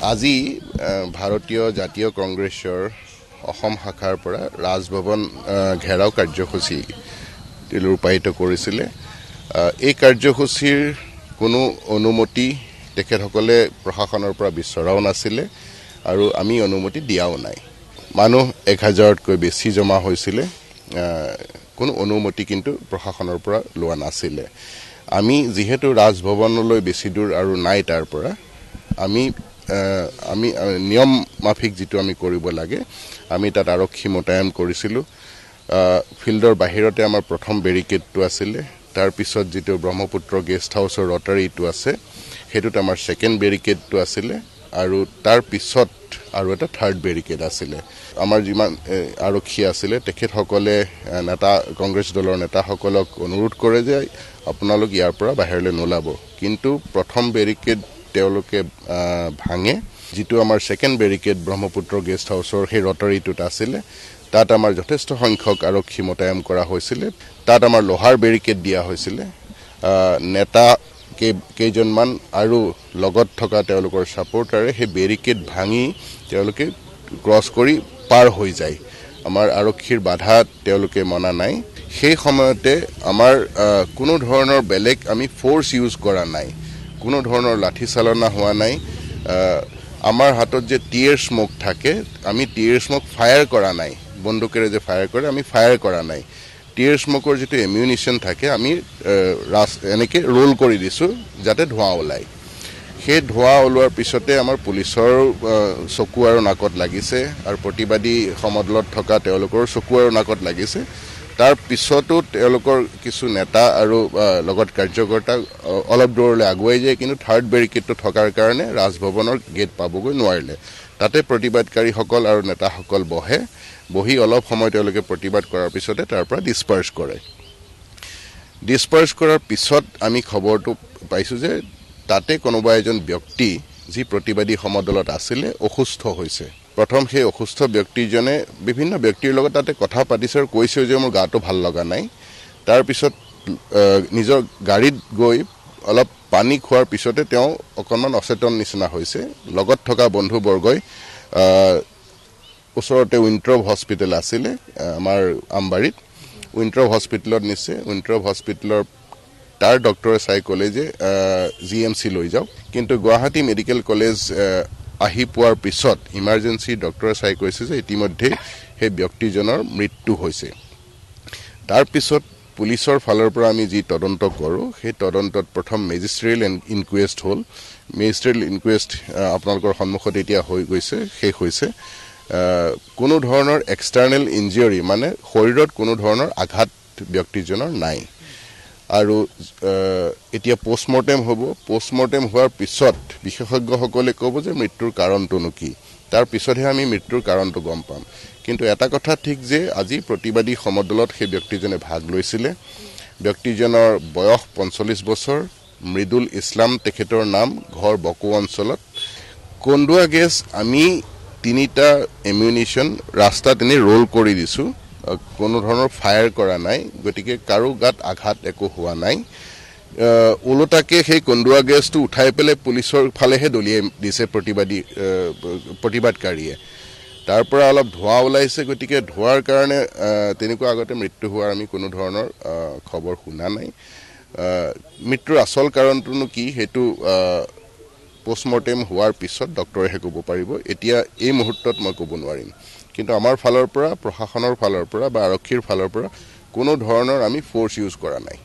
আজি ভাৰতীয় জাতীয় কংগ্ৰেছৰ অসম শাখাৰ পৰা ৰাজভৱন ঘেৰাও কাৰ্যসূচী ৰূপায়িত কৰিছিলে। এই কাৰ্যসূচীৰ কোনো অনুমতি তেখেতসকলে প্ৰশাসনৰ পৰা বিচৰাও নাছিলে আৰু আমি অনুমতি দিয়াও নাই। মানুহ 1000তকৈ বেছি জমা হৈছিলে, কোনো অনুমতি কিন্তু প্ৰশাসনৰ পৰা লোৱা নাছিলে। আমি যিহেতু ৰাজভৱনলৈ বেছি দূৰ আৰু নাই, তাৰ পৰা আমি নিয়ম মাফিক যিটো আমি কৰিব লাগে, আমি তাত আৰক্ষী মোতায়েন কৰিছিলোঁ। ফিল্ডৰ বাহিৰতে আমাৰ প্ৰথম বেৰিকেডটো আছিলে, তাৰ পিছত যিটো ব্ৰহ্মপুত্ৰ গেষ্ট হাউচৰ ৰটাৰীটো আছে সেইটোত আমাৰ ছেকেণ্ড বেৰিকেডটো আছিলে আৰু তাৰ পিছত আৰু এটা থাৰ্ড বেৰিকেড আছিলে। আমাৰ যিমান আৰক্ষী আছিলে তেখেতসকলে কংগ্ৰেছ দলৰ নেতাসকলক অনুৰোধ কৰে যে আপোনালোক ইয়াৰ পৰা বাহিৰলৈ নোলাব, কিন্তু প্ৰথম বেৰিকেড তেওঁলোকে ভাঙে। যিটো আমাৰ ছেকেণ্ড বেৰিকেড ব্ৰহ্মপুত্ৰ গেষ্ট হাউচৰ সেই ৰটাৰীটোত আছিলে, তাত আমাৰ যথেষ্ট সংখ্যক আৰক্ষী মোতায়েন কৰা হৈছিলে। তাত আমাৰ লোহাৰ বেৰিকেড দিয়া হৈছিলে। নেতা কেইজনমান আৰু লগত থকা তেওঁলোকৰ ছাপৰ্টাৰে সেই বেৰিকেড ভাঙি তেওঁলোকে ক্ৰছ কৰি পাৰ হৈ যায়। আমাৰ আৰক্ষীৰ বাধা তেওঁলোকে মনা নাই। সেই সময়তে আমাৰ কোনো ধৰণৰ বেলেগ আমি ফ'ৰ্চ ইউজ কৰা নাই, কোনো ধৰণৰ লাঠি চালনা হোৱা নাই। আমাৰ হাতত যে টিয়াৰ স্মক থাকে, আমি টিয়াৰ স্মক ফায়াৰ কৰা নাই। বন্দুকেৰে যে ফায়াৰ কৰে, আমি ফায়াৰ কৰা নাই। টিয়াৰ স্মকৰ যিটো এমিউনিশ্যন থাকে, আমি এনেকৈ ৰোল কৰি দিছোঁ যাতে ধোঁৱা ওলায়। সেই ধোঁৱা ওলোৱাৰ পিছতে আমাৰ পুলিচৰ চকু আৰু নাকত লাগিছে আৰু প্ৰতিবাদী সমদলত থকা তেওঁলোকৰ চকু আৰু নাকত লাগিছে। তাৰ পিছতো তেওঁলোকৰ কিছু নেতা আৰু লগত কাৰ্যকৰ্তা অলপ দূৰলৈ আগুৱাই যায়, কিন্তু থাৰ্ড বেৰিকেডটো থকাৰ কাৰণে ৰাজভৱনৰ গেট পাবগৈ নোৱাৰিলে। তাতে প্ৰতিবাদকাৰীসকল আৰু নেতাসকল বহি অলপ সময় তেওঁলোকে প্ৰতিবাদ কৰাৰ পিছতে তাৰ পৰা ডিছপাৰ্চ কৰে। ডিছপাৰ্চ কৰাৰ পিছত আমি খবৰটো পাইছোঁ যে তাতে কোনোবা এজন ব্যক্তি যি প্ৰতিবাদী সমদলত আছিলে অসুস্থ হৈছে। প্ৰথম সেই অসুস্থ ব্যক্তিজনে বিভিন্ন ব্যক্তিৰ লগত তাতে কথা পাতিছে আৰু কৈছে যে মোৰ গাটো ভাল লগা নাই। তাৰপিছত নিজৰ গাড়ীত গৈ অলপ পানী খোৱাৰ পিছতে তেওঁ অকণমান অচেতন নিচিনা হৈছে। লগত থকা বন্ধুবৰ্গই ওচৰতে উইণ্ট্ৰভ হস্পিটেল আছিলে আমাৰ আমবাৰীত, উইণ্ট্ৰভ হস্পিটেলত নিছে। উইণ্ট্ৰভ হস্পিটেলৰ তাৰ ডক্টৰে চাই ক'লে যে GMC লৈ যাওক, কিন্তু গুৱাহাটী মেডিকেল কলেজ আহি পোৱাৰ পিছত ইমাৰ্জেঞ্চি ডক্টৰে চাই কৈছে যে ইতিমধ্যে সেই ব্যক্তিজনৰ মৃত্যু হৈছে। তাৰপিছত পুলিচৰ ফালৰ পৰা আমি যি তদন্ত কৰোঁ, সেই তদন্তত প্ৰথম মেজিষ্ট্ৰিয়েল ইনকুৱেষ্ট হ'ল। মেজিষ্ট্ৰিয়েল ইনকুৱেষ্ট আপোনালোকৰ সন্মুখত এতিয়া শেষ হৈছে। কোনো ধৰণৰ এক্সটাৰ্নেল ইনজিয়ৰি, মানে শৰীৰত কোনো ধৰণৰ আঘাত ব্যক্তিজনৰ নাই। আৰু এতিয়া পষ্টমৰ্টেম হ'ব। পষ্টমৰ্টেম হোৱাৰ পিছত বিশেষজ্ঞসকলে ক'ব যে মৃত্যুৰ কাৰণটোনো কি। তাৰ পিছতহে আমি মৃত্যুৰ কাৰণটো গম পাম। কিন্তু এটা কথা ঠিক যে আজি প্ৰতিবাদী সমদলত সেই ব্যক্তিজনে ভাগ লৈছিলে। ব্যক্তিজনৰ বয়স 45 বছৰ, মৃদুল ইছলাম তেখেতৰ নাম, ঘৰ বকো অঞ্চলত। কন্দুৱা গেছ আমি 3টা এমিউনিশ্যন ৰাস্তাত এনেই ৰোল কৰি দিছোঁ, কোনো ধৰণৰ ফায়াৰ কৰা নাই, গতিকে কাৰো গাত আঘাত একো হোৱা নাই। ওলোটাকে সেই কন্দুৱা গেছটো উঠাই পেলাই পুলিচৰ ফালেহে দলিয়াই দিছে প্ৰতিবাদকাৰীয়ে। তাৰ পৰা অলপ ধোঁৱা ওলাইছে, গতিকে ধোঁৱাৰ কাৰণে তেনেকুৱা আগতে মৃত্যু হোৱাৰ আমি কোনো ধৰণৰ খবৰ শুনা নাই। মৃত্যুৰ আচল কাৰণটোনো কি সেইটো পষ্টমৰ্টেম হোৱাৰ পিছত ডক্টৰেহে ক'ব পাৰিব। এতিয়া এই মুহূৰ্তত মই ক'ব নোৱাৰিম। কিন্তু আমাৰ ফালৰ পৰা, প্ৰশাসনৰ ফালৰ পৰা বা আৰক্ষীৰ ফালৰ পৰা কোনো ধৰণৰ আমি ফ'ৰ্চ ইউজ কৰা নাই।